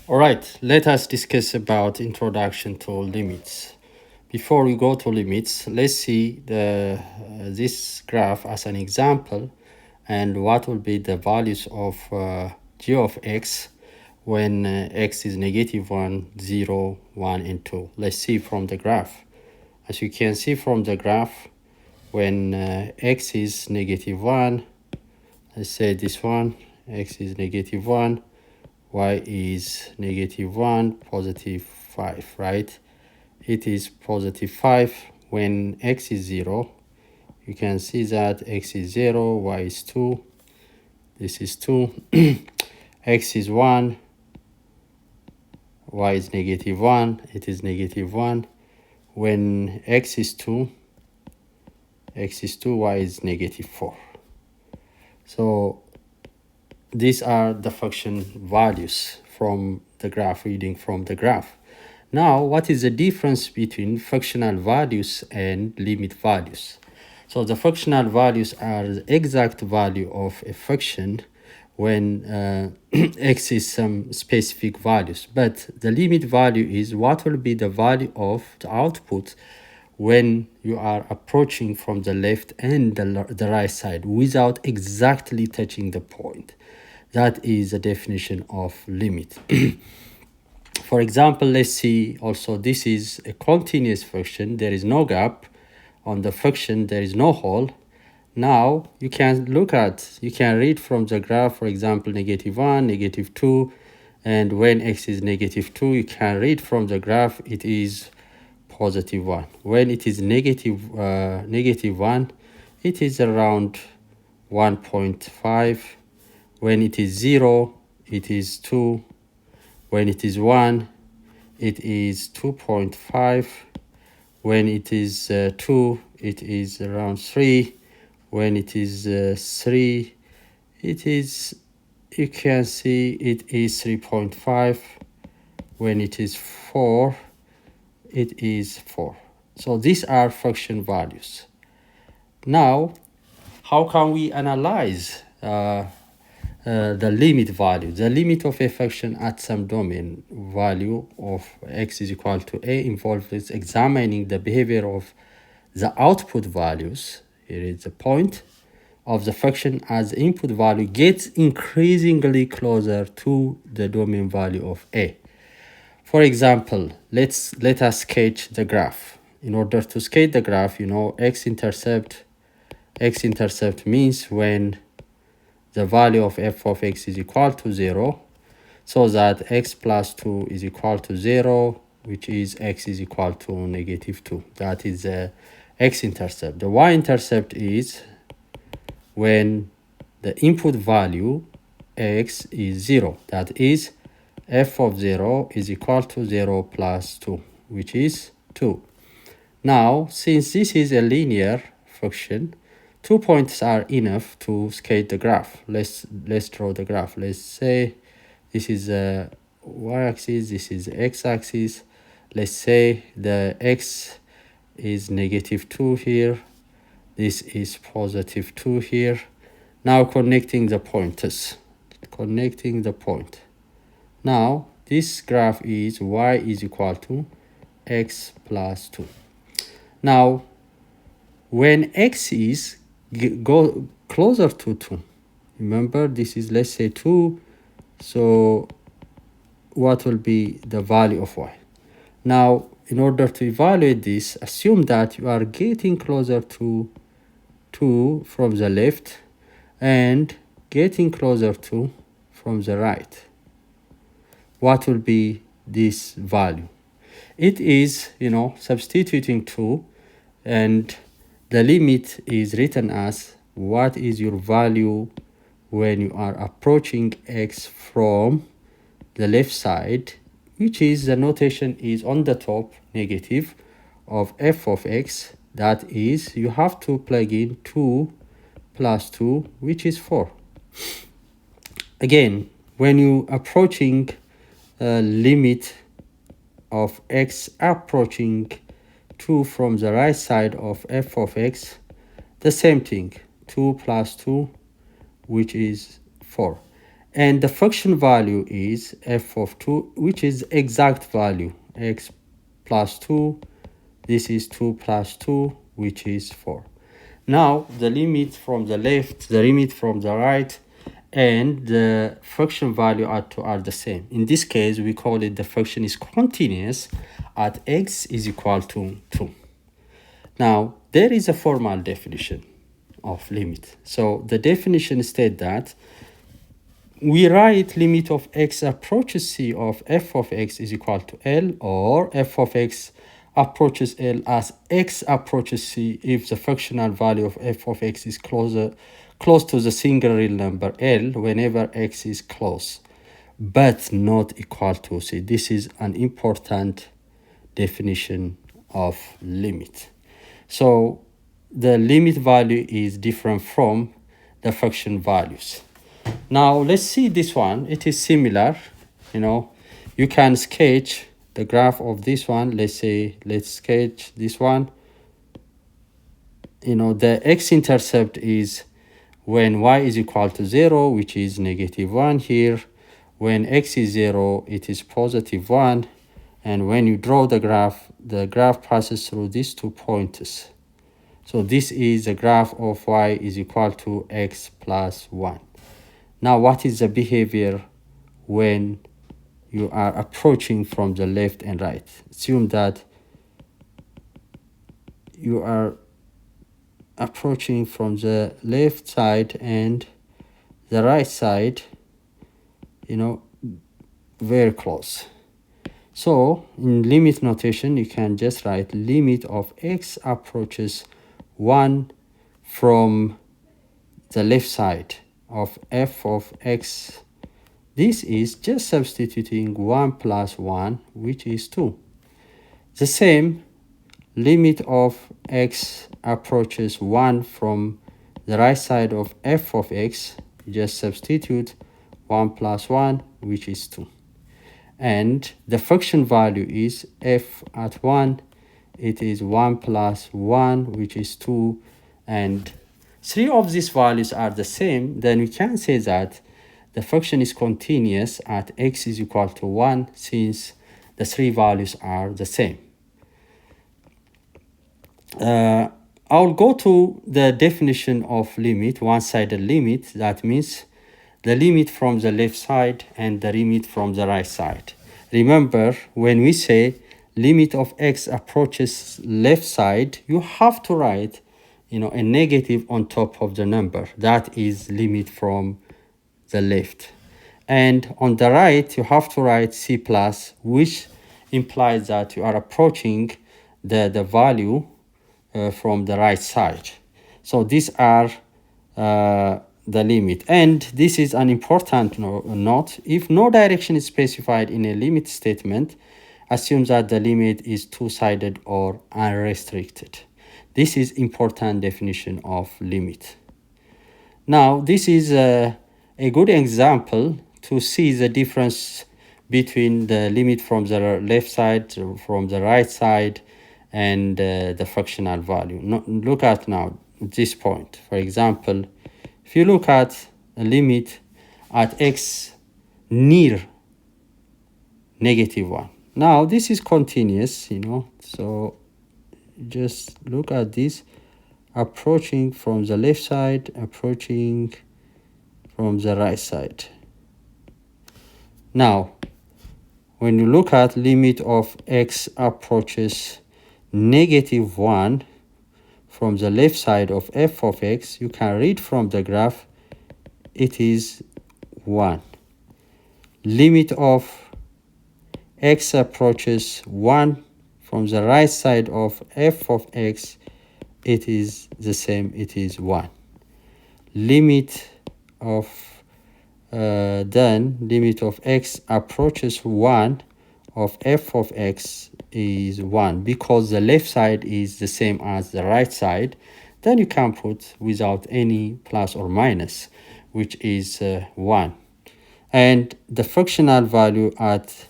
All right, let us discuss about introduction to limits. Before we go to limits, let's see this graph as an example and what will be the values of g of x when x is negative 1, 0, 1, and 2. Let's see from the graph. As you can see from the graph, when x is negative 1, let's say this one, x is negative 1, y is negative 1, positive 5, right? It is positive 5 when x is 0. You can see that x is 0, y is 2, this is 2, x is 1, y is negative 1, it is negative 1. When x is 2, y is negative 4. So these are the function values from the graph, reading from the graph. Now, what is the difference between functional values and limit values? So the functional values are the exact value of a function when x is some specific values, but the limit value is what will be the value of the output when you are approaching from the left and the right side without exactly touching the point. That is the definition of limit. For example, let's see also this is a continuous function. There is no gap on the function. There is no hole. Now you can read from the graph, for example, negative 1, negative 2. And when x is negative 2, you can read from the graph it is positive 1. When it is negative 1, it is around 1.5. When it is 0, it is 2. When it is 1, it is 2.5. When it is 2, it is around 3. When it is 3, it is, you can see it is 3.5. When it is 4, it is 4. So these are function values. Now, how can we analyze the limit value? The limit of a function at some domain value of x is equal to a involves examining the behavior of the output values. Here is the point of the function as input value gets increasingly closer to the domain value of a. For example, let us sketch the graph. In order to sketch the graph, x-intercept means when the value of f of x is equal to 0, so that x plus 2 is equal to 0, which is x is equal to negative 2. That is the x-intercept. The y-intercept is when the input value x is 0. That is f of 0 is equal to 0 plus 2, which is 2. Now, since this is a linear function, 2 points are enough to sketch the graph. Let's draw the graph. Let's say this is a y-axis, this is the x-axis. Let's say the x is negative 2 here. This is positive 2 here. Now connecting the pointers. Connecting the point. Now this graph is y is equal to x plus 2. Now when x is go closer to 2, remember this is, let's say, 2, so what will be the value of y? Now in order to evaluate this, assume that you are getting closer to 2 from the left and getting closer to from the right. What will be this value? It is, substituting 2, and the limit is written as what is your value when you are approaching x from the left side, which is the notation is on the top, negative, of f of x. That is, you have to plug in 2 plus 2, which is 4. Again, when you approaching limit of x approaching 2 from the right side of f of x, the same thing, 2 plus 2, which is 4. And the function value is f of 2, which is exact value, x plus 2. This is 2 plus 2, which is 4. Now, the limit from the left, the limit from the right, and the function value are the same. In this case, we call it the function is continuous at x is equal to 2. Now, there is a formal definition of limit. So the definition states that we write limit of x approaches c of f of x is equal to L, or f of x approaches L as x approaches c if the functional value of f of x is close to the single real number L whenever x is close, but not equal to c. This is an important definition of limit. So the limit value is different from the function values. Now let's see this one. It is similar. You can sketch the graph of this one. Let's sketch this one. The x-intercept is when y is equal to 0, which is -1 here. When x is 0, it is +1. And when you draw the graph passes through these 2 points. So this is a graph of y is equal to x plus 1. Now, what is the behavior when you are approaching from the left and right? Assume that you are approaching from the left side and the right side, very close. So in limit notation, you can just write limit of x approaches 1 from the left side of f of x. This is just substituting 1 plus 1, which is 2. The same limit of x approaches 1 from the right side of f of x. Just substitute 1 plus 1, which is 2. And the function value is f at 1. It is 1 plus 1, which is 2. And 3 of these values are the same. Then we can say that the function is continuous at x is equal to 1, since the 3 values are the same. I'll go to the definition of limit, one-sided limit. That means the limit from the left side and the limit from the right side. Remember, when we say limit of x approaches left side, you have to write a negative on top of the number. That is limit from the left. And on the right, you have to write c plus, which implies that you are approaching the value from the right side. So these are the limit. And this is an important note. If no direction is specified in a limit statement, assume that the limit is two-sided or unrestricted. This is important definition of limit. Now, this is a good example to see the difference between the limit from the left side, from the right side, and the fractional value. Look at now this point. For example, if you look at a limit at x near -1. Now, this is continuous, so just look at this, approaching from the left side, approaching from the right side. Now, when you look at limit of x approaches -1 from the left side of f of x, you can read from the graph, it is 1. Limit of x approaches 1 from the right side of f of x, it is the same, it is 1. Limit of limit of x approaches 1 of f of x is 1, because the left side is the same as the right side. Then you can put without any plus or minus, which is 1. And the fractional value at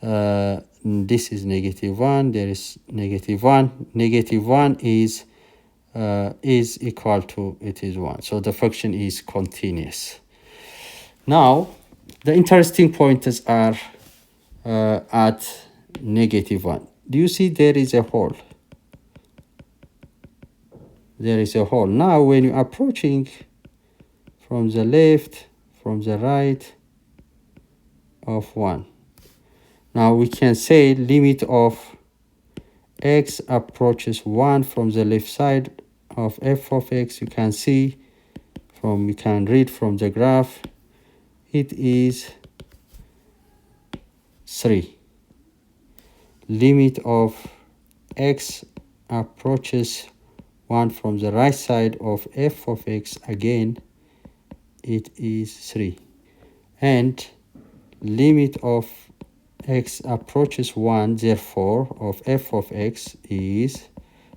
this is -1, there is -1. -1 is equal to, it is 1. So the function is continuous. Now, the interesting pointers are at -1. Do you see there is a hole? There is a hole. Now, when you're approaching from the left, from the right of 1. Now, we can say limit of x approaches 1 from the left side of f of x. You can see from, you can read from the graph, it is 3. Limit of x approaches 1 from the right side of f of x, again it is 3. And limit of x approaches 1, therefore, of f of x is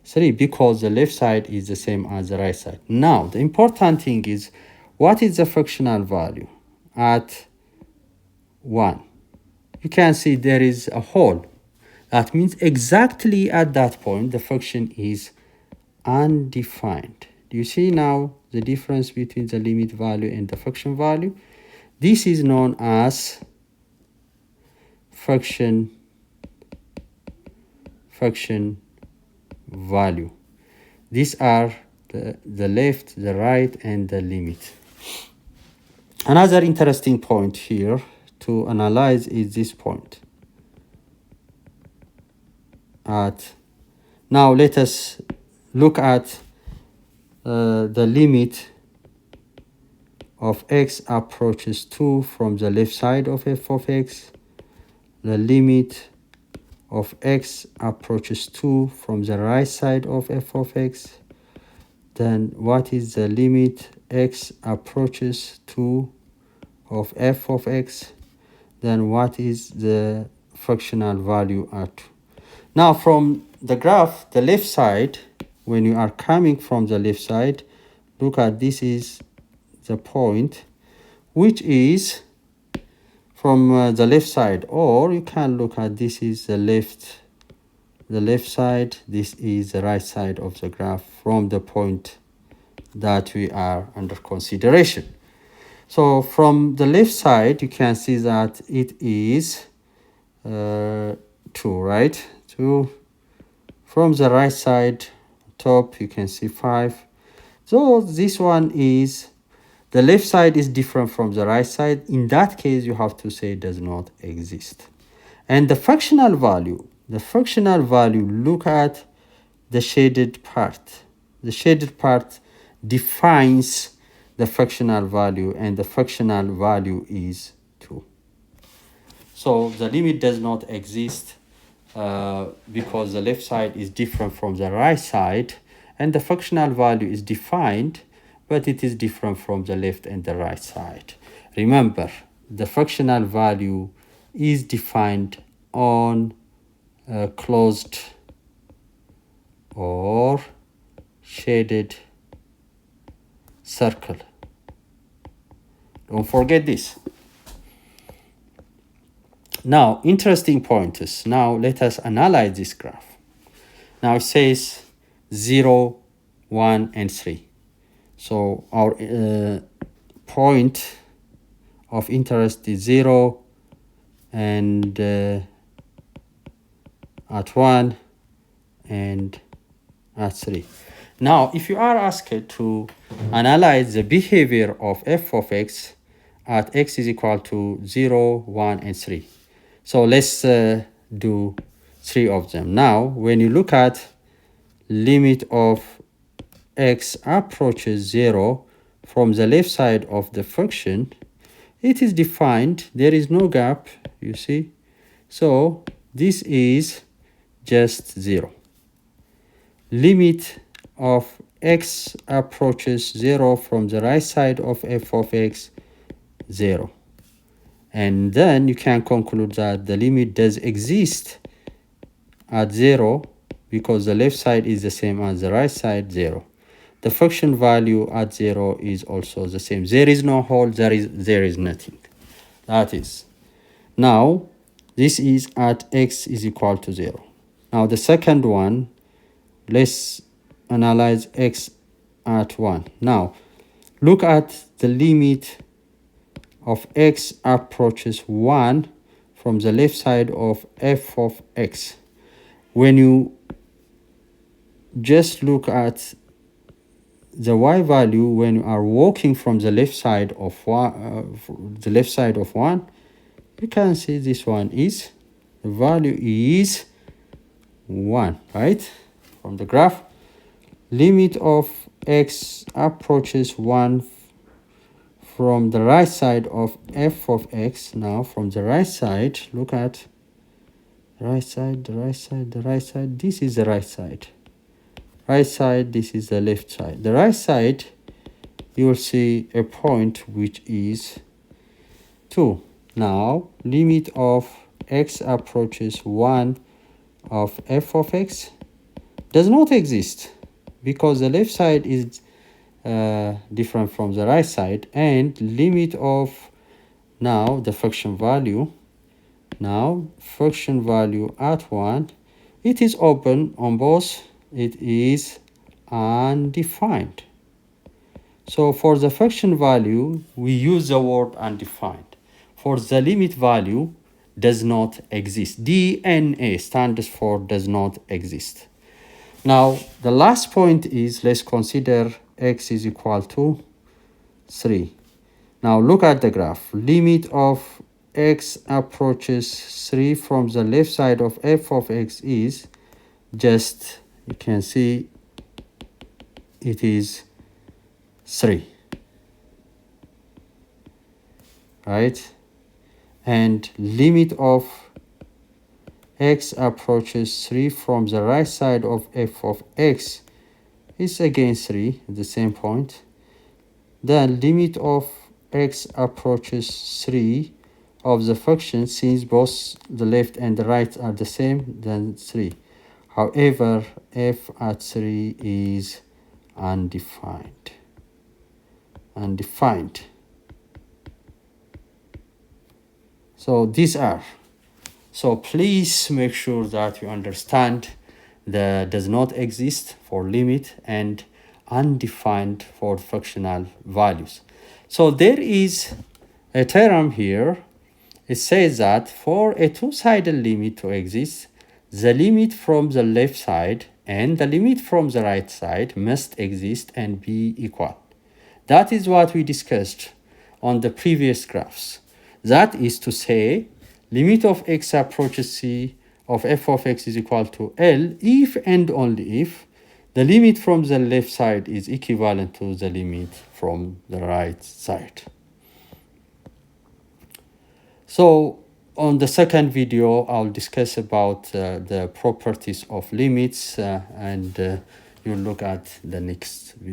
3, because the left side is the same as the right side. Now, the important thing is, what is the fractional value at 1? You can see there is a hole. That means exactly at that point, the function is undefined. Do you see now the difference between the limit value and the function value? This is known as function value. These are the left, the right, and the limit. Another interesting point here to analyze is this point. Now let us look at the limit of x approaches 2 from the left side of f of x. The limit of x approaches 2 from the right side of f of x. Then what is the limit x approaches 2 of f of x? Then what is the fractional value at 2? Now from the graph, the left side, when you are coming from the left side, look at, this is the point, which is from the left side, or you can look at, this is the left side, this is the right side of the graph from the point that we are under consideration. So from the left side, you can see that it is 2, right? 2. From the right side top, you can see 5. So this one is, the left side is different from the right side. In that case, you have to say it does not exist. And the fractional value, look at the shaded part. The shaded part defines the fractional value, and the fractional value is 2. So the limit does not exist because the left side is different from the right side, and the fractional value is defined, but it is different from the left and the right side. Remember, the fractional value is defined on a closed or shaded circle. Don't forget this. Now, interesting pointers. Now, let us analyze this graph. Now, it says 0, 1, and 3. So, our point of interest is 0 and at 1 and at 3. Now, if you are asked to analyze the behavior of f of x at x is equal to 0, 1, and 3. So let's do 3 of them. Now, when you look at limit of x approaches 0 from the left side of the function, it is defined. There is no gap, you see. So this is just 0. Limit of x approaches 0 from the right side of f of x, 0. And then you can conclude that the limit does exist at 0 because the left side is the same as the right side, 0. The function value at 0 is also the same. There is no hole, there is nothing. That is. Now, this is at x is equal to 0. Now, the second one, let's analyze x at 1. Now, look at the limit of x approaches 1 from the left side of f of x. When you just look at the y value when you are walking from the left side of 1, you can see this one is, the value is 1, right? From the graph, limit of x approaches 1 from the right side of f of x. Now from the right side, look at the right side, the right side, the right side. This is the right side. Right side, this is the left side. The right side, you will see a point which is 2. Now, limit of x approaches 1 of f of x does not exist because the left side is different from the right side, and limit of now the function value, at 1, it is open on both, it is undefined. So for the function value, we use the word undefined. For the limit value, does not exist. DNA stands for does not exist. Now, the last point is, let's consider x is equal to 3. Now, look at the graph. Limit of x approaches 3 from the left side of f of x is just, you can see, it is 3. Right? And limit of x approaches 3 from the right side of f of x is again 3 at the same point. Then limit of x approaches 3 of the function, since both the left and the right are the same, then 3. However, f at 3 is undefined. So these are. So please make sure that you understand the does not exist for limit and undefined for functional values. So there is a theorem here. It says that for a two-sided limit to exist, the limit from the left side and the limit from the right side must exist and be equal. That is what we discussed on the previous graphs. That is to say, limit of x approaches c of f of x is equal to L if and only if the limit from the left side is equivalent to the limit from the right side. So on the second video, I'll discuss about the properties of limits and you'll look at the next video.